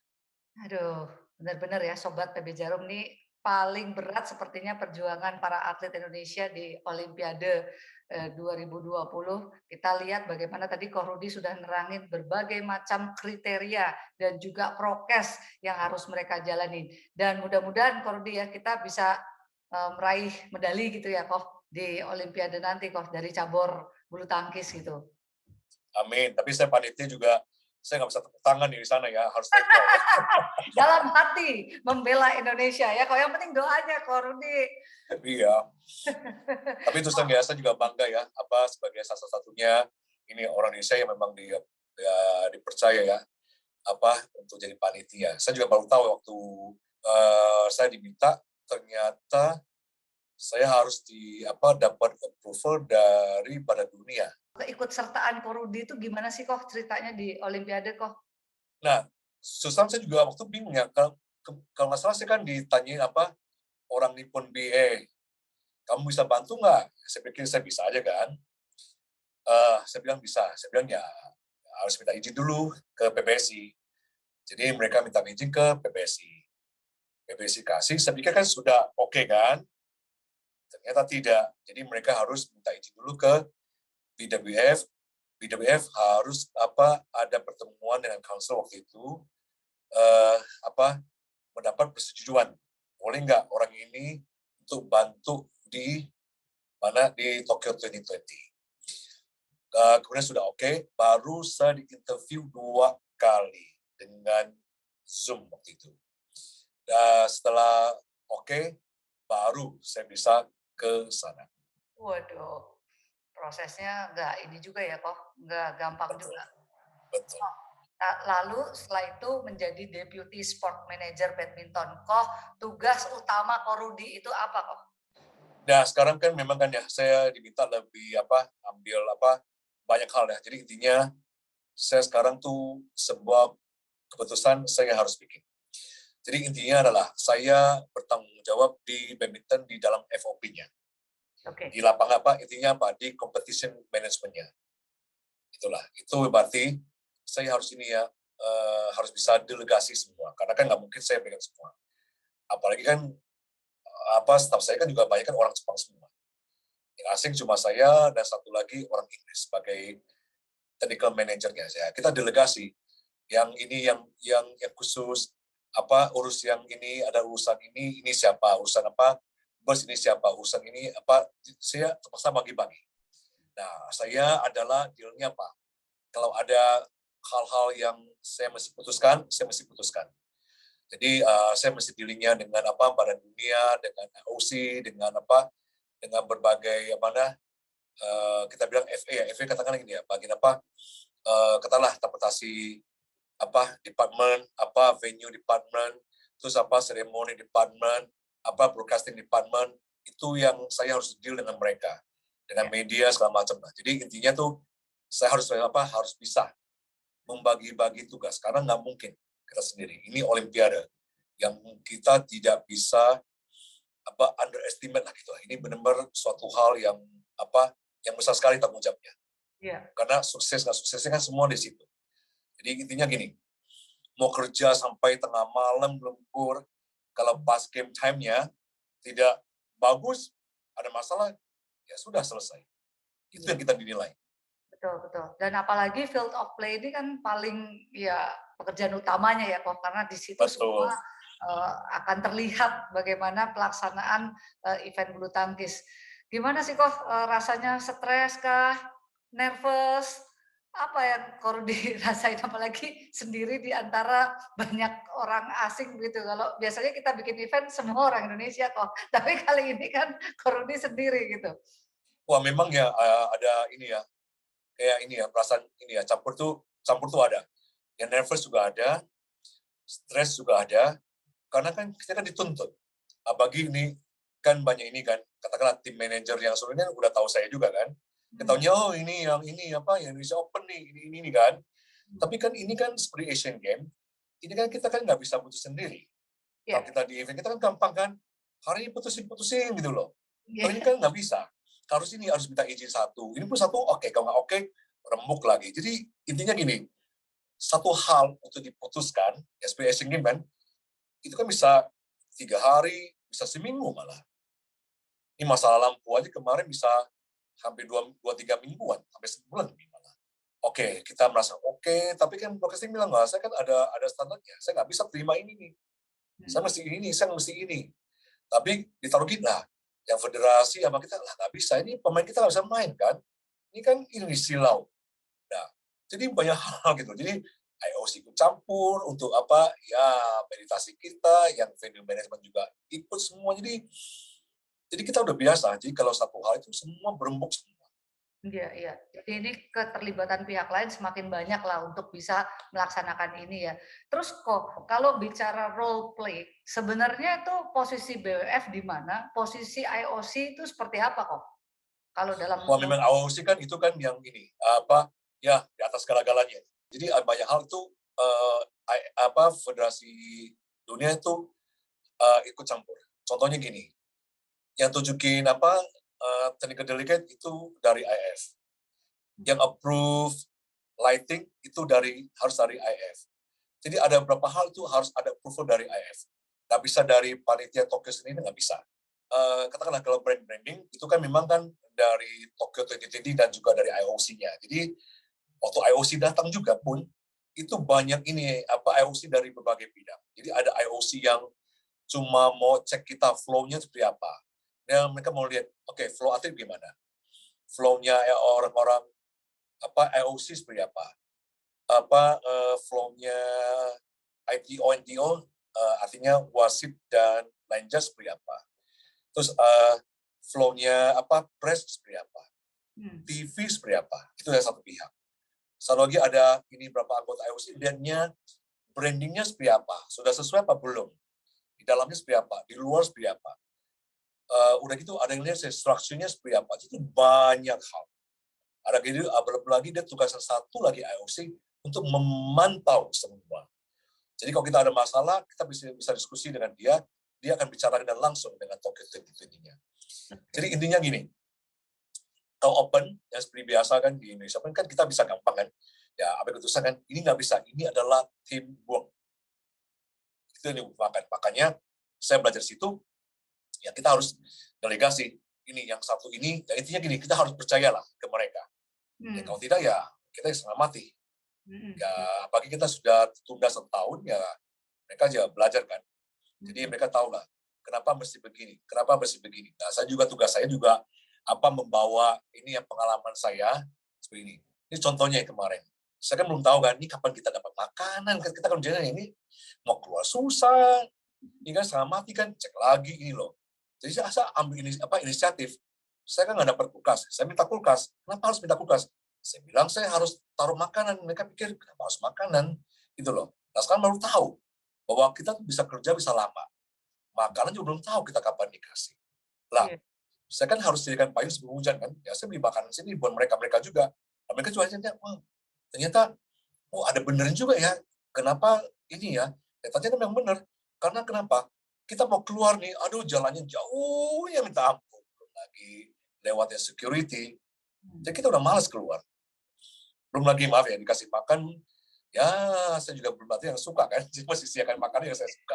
Aduh, benar-benar ya Sobat PB Jarum nih paling berat sepertinya perjuangan para atlet Indonesia di Olimpiade 2020. Kita lihat bagaimana tadi Ko Rudi sudah nerangin berbagai macam kriteria dan juga prokes yang harus mereka jalani. Dan mudah-mudahan Ko Rudi ya kita bisa meraih medali gitu ya Koh di Olimpiade nanti Koh dari cabur bulu tangkis gitu. Amin. Tapi saya panitia juga, saya nggak bisa tepuk tangan di sana ya, harus netral ya. Dalam hati membela Indonesia ya. Kalau yang penting doanya Ko Rudi. Iya. Tapi terus terang ya, saya juga bangga ya, sebagai salah satunya ini orang Indonesia yang memang dipercaya ya, untuk jadi panitia. Saya juga baru tahu waktu saya diminta, ternyata saya harus dapat approval dari Badan Dunia. Keikutsertaan Ko Rudi itu gimana sih kok ceritanya di Olimpiade kok? Nah, susah saya juga waktu bingung ya, kalau nggak salah saya kan ditanyain orang Nippon BA, kamu bisa bantu nggak? Saya pikir saya bisa aja kan. Saya bilang bisa. Saya bilang ya harus minta izin dulu ke PBSI. Jadi mereka minta izin ke PBSI. PBSI kasih, saya pikir kan sudah oke kan. Ternyata tidak. Jadi mereka harus minta izin dulu ke BWF. BWF harus ada pertemuan dengan council waktu itu, mendapat persetujuan. Boleh nggak orang ini untuk bantu di Tokyo 2020. Kemudian sudah oke, baru saya diinterview 2 kali. dengan Zoom waktu itu. Dan setelah oke, baru saya bisa ke sana. Waduh, prosesnya nggak ini juga ya kok, nggak gampang Betul, juga. betul. Oh, lalu setelah itu menjadi Deputy Sport Manager Badminton. Kok tugas utama Ko Rudi itu apa kok? Nah, sekarang kan memang kan ya, saya diminta lebih ambil banyak hal ya. Jadi intinya saya sekarang tuh sebuah keputusan saya harus bikin. Jadi intinya adalah saya bertanggung jawab di badminton di dalam FOP-nya. Oke. Di lapangan intinya di competition management-nya. Itulah. Itu berarti saya harus harus bisa delegasi semua. Karena kan nggak mungkin saya pegang semua. Apalagi kan staff saya kan juga banyak kan orang Jepang semua. Yang asing cuma saya dan satu lagi orang Inggris sebagai technical manager-nya. Kita delegasi. Yang ini yang khusus urus yang ini, ada urusan ini siapa, urusan bos ini siapa, urusan ini saya terpaksa bagi-bagi. Nah, saya adalah dealnya kalau ada hal-hal yang saya mesti putuskan, saya mesti putuskan. Jadi saya mesti dealingnya dengan Badan Dunia, dengan IOC, dengan berbagai kita bilang FA ya, FA katakan gini ya, bagian katakanlah transportasi department, venue department, terus seremoni department, broadcasting department, itu yang saya harus deal dengan mereka, dengan media segala macam. Jadi intinya tuh saya harus bisa membagi-bagi tugas karena nggak mungkin kita sendiri. Ini Olimpiade yang kita tidak bisa underestimate lah gitu. Ini benar-benar suatu hal yang yang besar sekali tanggung jawabnya. Karena sukses nggak suksesnya kan semua di situ. Jadi intinya gini, mau kerja sampai tengah malam lembur, kalau pas game time-nya tidak bagus, ada masalah, ya sudah selesai. Itu yang kita dinilai. Betul, betul. Dan apalagi field of play ini kan paling ya pekerjaan utamanya ya kok, karena di situ Betul. semua akan terlihat bagaimana pelaksanaan event bulu tangkis. Gimana sih kok rasanya, stres kah, nervous? Apa yang Ko dirasain apalagi sendiri di antara banyak orang asing gitu. Kalau biasanya kita bikin event semua orang Indonesia kok, tapi kali ini kan Ko sendiri gitu. Wah memang ya ada ini ya, kayak ini ya, perasaan ini ya, campur tuh ada. Yang nervous juga ada, stres juga ada, karena kan kita kan dituntut. Bagi ini kan banyak ini kan, katakanlah tim manajer yang sebenarnya udah tahu saya juga kan. Ketahunya oh ini yang Indonesia Open nih, ini kan. Tapi kan ini kan seperti Asian Game, ini kan kita kan nggak bisa putus sendiri. Kalau kita di event kita kan gampang kan, hari ini putusin gitu loh. Kalau ini kan nggak bisa. Harus minta izin satu. Ini pun satu oke, kalau nggak oke remuk lagi. Jadi intinya gini, satu hal untuk diputuskan, seperti Asian Game kan, itu kan bisa 3 hari, bisa seminggu malah. Ini masalah lampu aja kemarin bisa hampir 2-3 mingguan, sampai sebulan malah. Oke, kita merasa oke, tapi kan broadcasting bilang nggak, saya kan ada standarnya, saya nggak bisa terima ini nih. Saya mesti ini. Tapi ditaruh kita, yang federasi sama kita lah nggak bisa, ini pemain kita nggak bisa main kan. Ini kan ini silau. Nah, jadi banyak hal gitu. Jadi IOC ikut campur untuk meditasi kita, yang venue management juga ikut semua. Jadi kita udah biasa. Jadi kalau satu hal itu semua berembuk semua. Iya, iya. Jadi ini keterlibatan pihak lain semakin banyak lah untuk bisa melaksanakan ini ya. Terus kok kalau bicara role play, sebenarnya itu posisi BWF di mana? Posisi IOC itu seperti apa kok? Kalau dalam Wah memang IOC kan itu kan yang ini di atas segala-galanya. Jadi banyak hal itu federasi dunia itu ikut campur. Contohnya gini, yang tunjukin technical delegate itu dari IF. Yang approve lighting itu harus dari IF. Jadi ada beberapa hal itu harus ada approval dari IF. Nggak bisa dari panitia Tokyo sendiri, nggak bisa. Katakanlah kalau branding itu kan memang kan dari Tokyo 2020 dan juga dari IOC-nya. Jadi waktu IOC datang juga pun itu banyak IOC dari berbagai bidang. Jadi ada IOC yang cuma mau cek kita flow-nya seperti apa. Dan mereka mau lihat, oke, flow atlet gimana? Flow-nya orang-orang IOC seperti apa? flow-nya ITO NTO, artinya wasit dan lanja seperti apa. Terus flow-nya press seperti apa, TV seperti apa. Itu yang satu pihak. Satu lagi ada ini berapa anggota IOC, lihatnya brandingnya seperti apa, sudah sesuai apa belum, di dalamnya seperti apa, di luar seperti apa. Udah gitu ada yang lihat strukturnya seperti apa. Itu banyak hal. Ada gitu, belum lagi dia tugasnya satu lagi IOC untuk memantau semua. Jadi kalau kita ada masalah, kita bisa diskusi dengan dia akan bicara dengan langsung dengan tokoh ininya. Jadi intinya gini, kalau open, yang seperti biasa kan di Indonesia kan kita bisa gampang kan, ya apa keputusan kan, ini nggak bisa, ini adalah teamwork. Itu yang diupakan. Makanya saya belajar situ, ya kita harus delegasi. Ini yang satu ini, ya intinya gini, kita harus percayalah ke mereka. Ya, kalau tidak ya kita setengah mati. Ya, apalagi kita sudah tunda setahun, ya mereka juga belajar kan. Jadi mereka tahu lah, kenapa mesti begini, kenapa mesti begini. Nah, saya juga tugas saya juga membawa ini yang pengalaman saya seperti ini. Ini contohnya yang kemarin. Saya kan belum tahu kan, ini kapan kita dapat makanan, kita kan jalan ini mau keluar susah, ini kan setengah mati kan, cek lagi ini loh. Jadi saya ambil inisiatif. Saya kan nggak dapat kulkas, saya minta kulkas. Kenapa harus minta kulkas? Saya bilang saya harus taruh makanan. Mereka pikir kenapa harus makanan, gitu loh. Nah sekarang baru tahu bahwa kita bisa kerja bisa lama. Makanan juga belum tahu kita kapan dikasih. Lah, saya kan harus jadikan payung sebelum hujan kan. Ya saya beli makanan sini buat mereka juga. Nah, mereka juga hanya, wah ternyata, ada beneran juga ya. Kenapa ini ya? Ternyata memang benar. Karena kenapa? Kita mau keluar nih, aduh jalannya jauh ya minta ampun. Belum lagi lewatnya security. Jadi kita udah malas keluar. Belum lagi maaf ya dikasih makan, ya saya juga belum berarti yang suka kan, jadi masih siapkan makanan yang saya suka.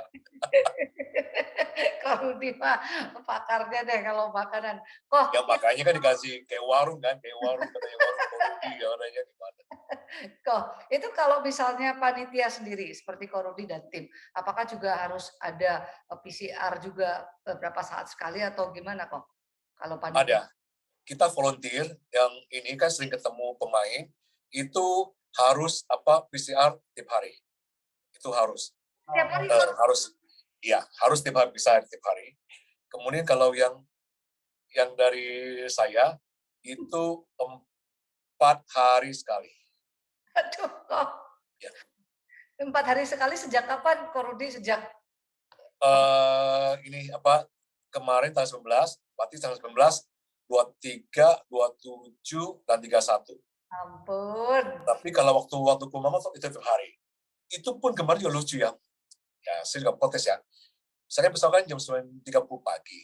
Kalau Rudi mah pakarnya deh kalau makanan. Kok Ya makanya kan dikasih kayak warung katanya warung Korudi, ya katanya gimana. itu kalau misalnya panitia sendiri seperti Korudi dan tim, apakah juga harus ada PCR juga beberapa saat sekali atau gimana kok? Kalau panitia? Ada, kita volunteer yang ini kan sering ketemu pemain, itu harus PCR tiap hari. Itu harus. Tiap hari? Harus, iya, harus tiap hari, bisa tiap hari. Kemudian kalau yang dari saya itu 4 hari sekali. Aduh, kok Ya. 4 hari sekali sejak kapan, Korudi? Sejak Ini kemarin tanggal 19, berarti tanggal 19, 23, 27, dan 31. ampun. Tapi kalau waktu Kumamoto itu tiap hari. Itu pun kemarin juga lucu ya. Ya, saya juga protes ya. Saya kan pesawat jam 9.30 pagi.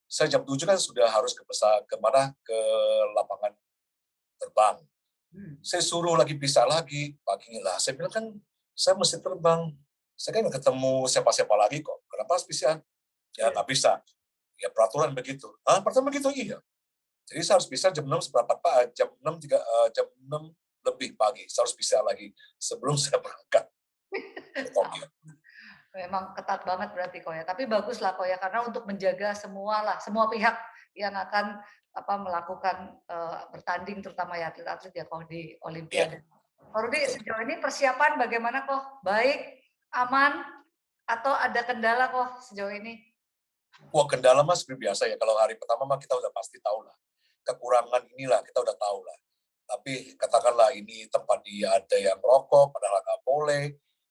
Saya jam 7 kan sudah harus ke lapangan terbang. Saya suruh lagi pisah lagi paginya lah. Saya bilang kan saya mesti terbang. Saya kan nggak ketemu siapa-siapa lagi kok. Kenapa harus pisah? Ya nggak bisa. Ya peraturan begitu. Pertama begitu iya. Jadi saya harus pisah jam 6 seperempat jam 6 jam 6 lebih pagi. Saya harus pisah lagi sebelum saya berangkat ke Tokyo. Memang ketat banget berarti kok ya. Tapi bagus lah kok ya karena untuk menjaga semua pihak yang akan melakukan bertanding terutama ya atlet-atlet ya kok di Olimpiade. Pak Rudi sejauh ini persiapan bagaimana kok? Baik, aman, atau ada kendala kok sejauh ini? Wah kendala mas seperti biasa ya. Kalau hari pertama mah kita udah pasti tahu lah. Kekurangan inilah kita udah tahu lah. Tapi katakanlah ini tempat dia ada yang rokok, padahal nggak boleh.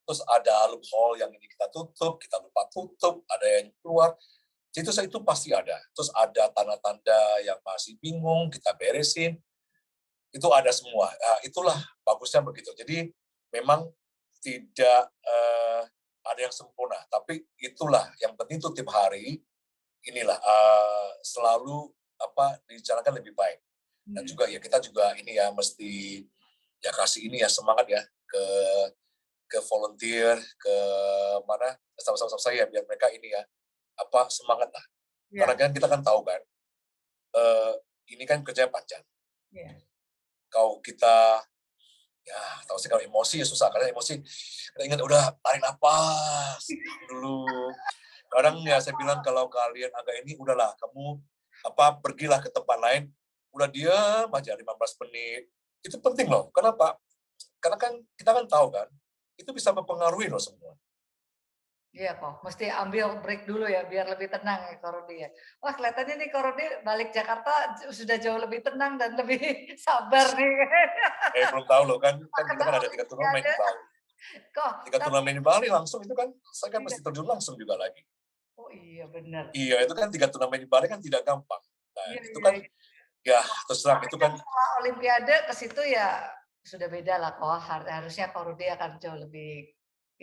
Terus ada loophole yang ini kita tutup, kita lupa tutup, ada yang keluar. Jadi itu pasti ada. Terus ada tanda-tanda yang masih bingung, kita beresin. Itu ada semua. Nah, itulah bagusnya begitu. Jadi memang tidak ada yang sempurna. Tapi itulah yang penting itu tiap hari inilah selalu dijalankan lebih baik. Dan juga ya kita juga ini ya mesti ya kasih ini ya semangat ya ke volunteer, ke mana sama-sama saya biar mereka ini ya semangat lah. Ya. Karena kan kita kan tahu kan ini kan kerja panjang. Ya. Kalau kita ya tahu sih kalau emosi ya susah karena emosi kita ingat udah tarik napas dulu. Kadang ya saya bilang kalau kalian agak ini udahlah kamu pergilah ke tempat lain, udah diam aja 15 menit. Itu penting loh. Kenapa? karena kan kita kan tahu kan, itu bisa mempengaruhi loh semua. Iya kok, mesti ambil break dulu ya biar lebih tenang ya Ko Rudi ya. Wah kelihatannya nih Ko Rudi balik Jakarta sudah jauh lebih tenang dan lebih sabar nih. Belum tahu loh kan kita Kena kan ada 3 turnamen Olimpiade. di Bali. Kok, 3 tapi turnamen di Bali langsung itu kan, saya kan iya. mesti terjun langsung juga lagi. Oh iya benar. Iya, itu kan 3 turnamen di Bali kan tidak gampang. Nah, Iya itu iya kan, iya. ya terus terang Tapi itu kan kan setelah Olimpiade ke situ ya sudah beda lah kok. Harusnya Ko Rudi akan jauh lebih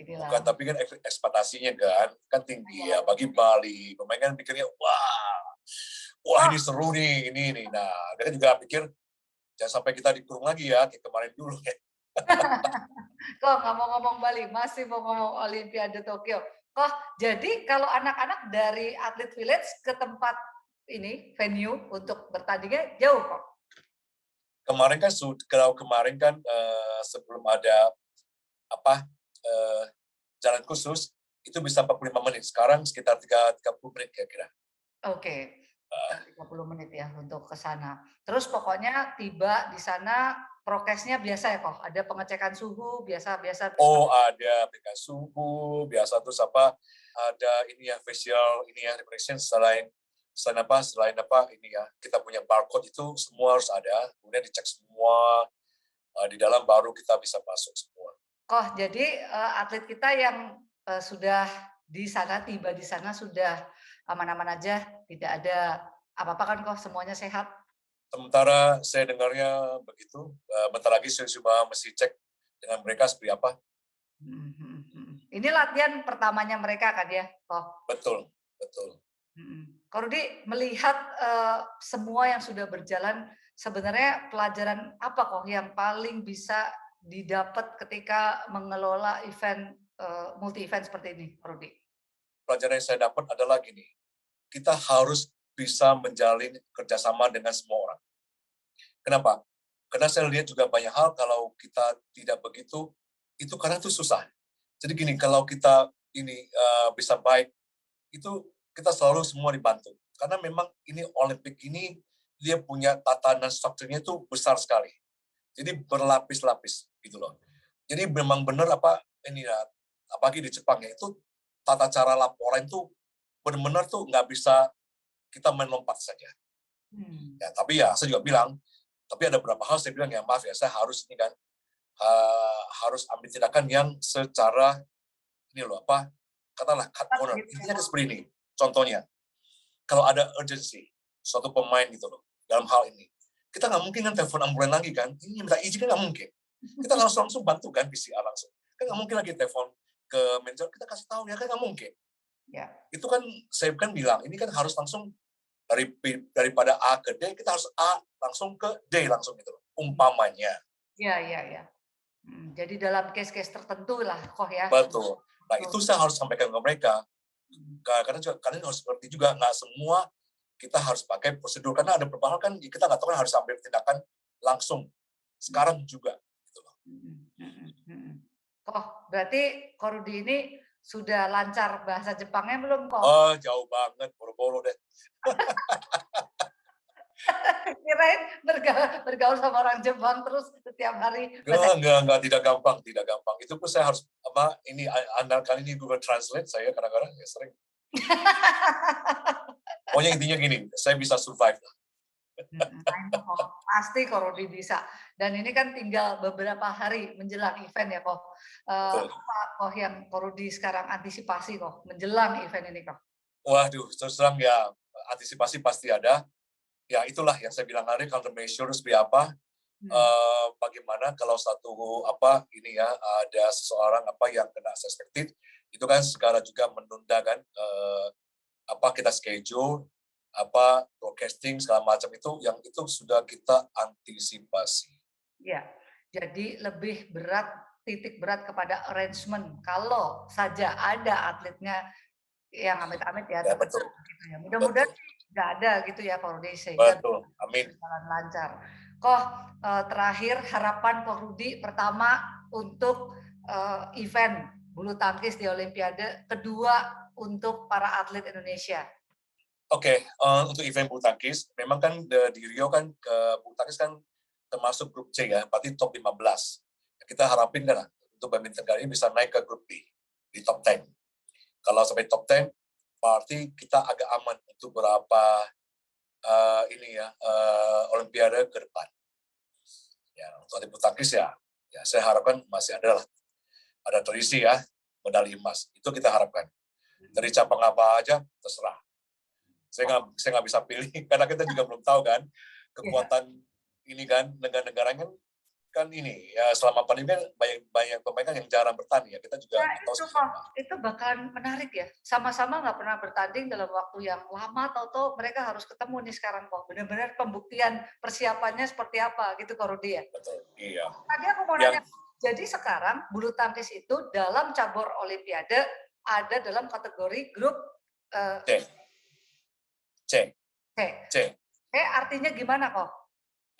inilah. bukan, tapi kan ekspektasinya kan tinggi ya, Iya. bagi Bali. Pemain kan pikirnya, wah Oh, ini seru nih, ini. Nah, dia kan juga pikir, jangan sampai kita dikurung lagi ya, kayak kemarin dulu ya. kok nggak mau ngomong Bali, masih mau ngomong Olimpiade Tokyo. Kok jadi kalau anak-anak dari atlet village ke tempat ini venue untuk bertandingnya jauh kok? Kemarin kan, kalau kemarin kan sebelum ada apa jalan khusus, itu bisa 45 menit. Sekarang sekitar 30 menit kira-kira. Oke, 30 menit ya untuk ke sana. Terus pokoknya tiba di sana prokesnya biasa ya kok? Ada pengecekan suhu biasa-biasa Oh, seperti ada aplikasi suhu, biasa terus apa, ada ini ya, facial ini ya, recognition selain apa ini ya, kita punya barcode itu semua harus ada, kemudian dicek semua, di dalam baru kita bisa masuk semua. Koh, jadi, atlet kita yang, sudah di sana, tiba di sana sudah aman-aman aja, tidak ada apa-apa kan Koh, semuanya sehat? Sementara saya dengarnya begitu, bentar lagi saya coba mesti cek dengan mereka seperti apa. Mhm mhm mhm. Ini latihan pertamanya mereka kan ya, Koh? Betul, betul. Mhm. Kak Rudi melihat, semua yang sudah berjalan, sebenarnya pelajaran apa Koh yang paling bisa didapat ketika mengelola event, multi event seperti ini, Kak Rudi? Pelajaran yang saya dapat adalah gini, kita harus bisa menjalin kerjasama dengan semua orang. Kenapa? Karena saya lihat juga banyak hal kalau kita tidak begitu, itu karena itu susah. Jadi gini, kalau kita ini bisa baik, itu kita selalu semua dibantu. Karena memang ini Olimpik ini dia punya tatanan strukturnya itu besar sekali. Jadi berlapis-lapis gitu loh. Jadi memang benar apa ini ya, apalagi di Jepang ya itu tata cara laporan itu benar-benar tuh nggak bisa kita main lompat saja. Hmm. Ya, tapi ya saya juga bilang, tapi ada beberapa hal saya bilang ya maaf ya saya harus ini kan harus ambil tindakan yang secara ini loh apa katakanlah cut Cepat corner. gitu ya, Intinya Kak? seperti ini. Contohnya kalau ada urgency suatu pemain gitu loh dalam hal ini kita nggak mungkin kan telepon ambulan lagi kan ini minta izin kan nggak mungkin kita langsung langsung bantu kan PCR langsung kan nggak mungkin lagi telepon ke manajer kita kasih tahu ya kan nggak mungkin Ya. itu kan saya kan bilang ini kan harus langsung daripada A ke D kita harus A langsung ke D langsung gitu loh umpamanya. Iya iya iya. Jadi dalam case-case tertentu lah kok ya. Betul. Nah Betul. itu saya harus sampaikan ke mereka karena juga kalian harus seperti juga nggak semua kita harus pakai prosedur karena ada beberapa hal kan kita nggak tahu kan harus ambil tindakan langsung sekarang juga gitu loh. Mhm mhm mhm. Oh, berarti Ko Rudi ini sudah lancar bahasa Jepangnya belum, Ko? Oh jauh banget boro-boro deh. Kirain bergaul sama orang Jepang terus setiap hari bahasa Enggak, tidak gampang, tidak gampang. Itu pun saya harus apa ini andalkan ini Google Translate saya kadang-kadang ya sering. Pokoknya intinya gini, saya bisa survive lah. I know kok, pasti Ko Rudi bisa. Dan ini kan tinggal beberapa hari menjelang event ya, Ko. Betul. Apa Ko yang Ko Rudi sekarang antisipasi, Ko, menjelang event ini, Ko? Waduh, terus terang ya antisipasi pasti ada. Ya itulah yang saya bilang tadi countermeasure seperti apa. Hmm. Bagaimana kalau satu apa ini ya ada seseorang apa yang kena suspected itu kan segala juga menunda kan apa kita schedule apa broadcasting segala macam itu yang itu sudah kita antisipasi. Ya, jadi lebih berat, titik berat kepada arrangement. Kalau saja ada atletnya yang amit-amit ya Ya terkena betul, gitu ya. Mudah-mudahan betul, nggak ada gitu ya Ko Rudi sehingga betul. Amin. berjalan lancar. Koh, terakhir harapan Ko Rudi pertama untuk event bulu tangkis di Olimpiade, kedua untuk para atlet Indonesia. Oke, untuk event bulu tangkis, memang kan di Rio kan bulu tangkis kan termasuk grup C ya, berarti top 15. kita harapin kan untuk badminton kali ini bisa naik ke grup B di top 10. Kalau sampai top 10, berarti kita agak aman untuk beberapa Olimpiade ke depan. Ya, untuk bulu tangkis ya saya harapkan masih ada tradisi ya medali emas. Itu kita harapkan. Dari cabang apa aja terserah. Saya nggak bisa pilih karena kita juga belum tahu kan kekuatan ini kan negara-negaranya kan ini ya selama pandemi banyak pemain kan yang jarang bertanding ya, kita juga tahu itu bakal menarik ya, sama-sama nggak pernah bertanding dalam waktu yang lama, tahu-tahu mereka harus ketemu nih sekarang kok, benar-benar pembuktian persiapannya seperti apa gitu kok Rudi ya. Betul, iya. Tadi aku mau nanya, jadi sekarang bulu tangkis itu dalam cabur Olimpiade ada dalam kategori grup C. Artinya gimana kok?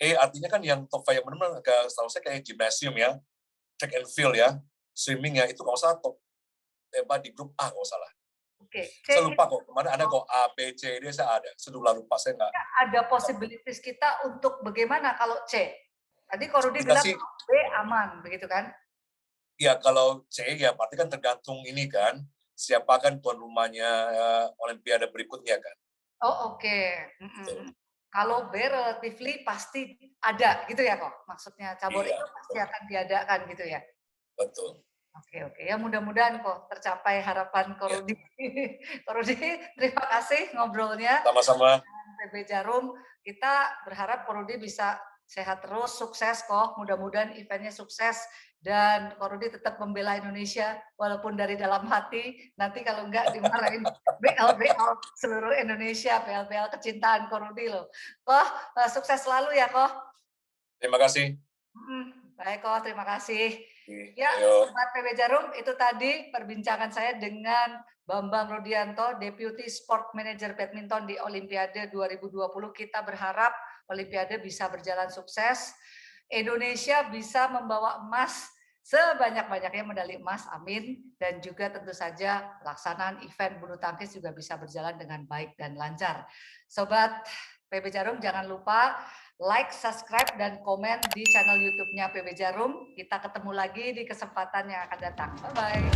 Artinya kan yang top 5 yang benar-benar setahu saya kayak gymnasium ya, track and field ya, swimming ya, itu kalau salah top di grup A kalau salah. Oke. Saya lupa kok, kemana ada kok A, B, C, D, saya ada. Sudah lupa, saya nggak. Ada possibilities kita untuk bagaimana kalau C? Tadi kalau Rudi bilang B aman, begitu kan? Ya, kalau C ya berarti kan tergantung ini kan, siapa kan tuan rumahnya Olimpiade berikutnya kan. Oh oke. Kalau B relatively pasti ada gitu ya kok? Maksudnya cabur itu pasti akan diadakan gitu ya? Betul. Oke. Ya mudah-mudahan kok tercapai harapan Ko Rudi. Ko Rudi, terima kasih ngobrolnya. Sama-sama. PB Jarum, kita berharap Ko Rudi bisa sehat terus, sukses kok. Mudah-mudahan eventnya sukses dan Ko Rudi tetap membela Indonesia walaupun dari dalam hati. Nanti kalau enggak dimarahin BL seluruh Indonesia, BL kecintaan Ko Rudi loh. Koh, sukses selalu ya Koh. Terima kasih. Baik Koh, terima kasih. Ya, Ayo. Sobat PB Jarum, itu tadi perbincangan saya dengan Bambang Rudianto, Deputy Sport Manager Badminton di Olimpiade 2020. Kita berharap Olimpiade bisa berjalan sukses. Indonesia bisa membawa emas sebanyak-banyaknya medali emas, amin. Dan juga tentu saja pelaksanaan event bulu tangkis juga bisa berjalan dengan baik dan lancar. Sobat PB Jarum, jangan lupa like, subscribe, dan komen di channel YouTube-nya PB Jarum. Kita ketemu lagi di kesempatan yang akan datang. Bye-bye.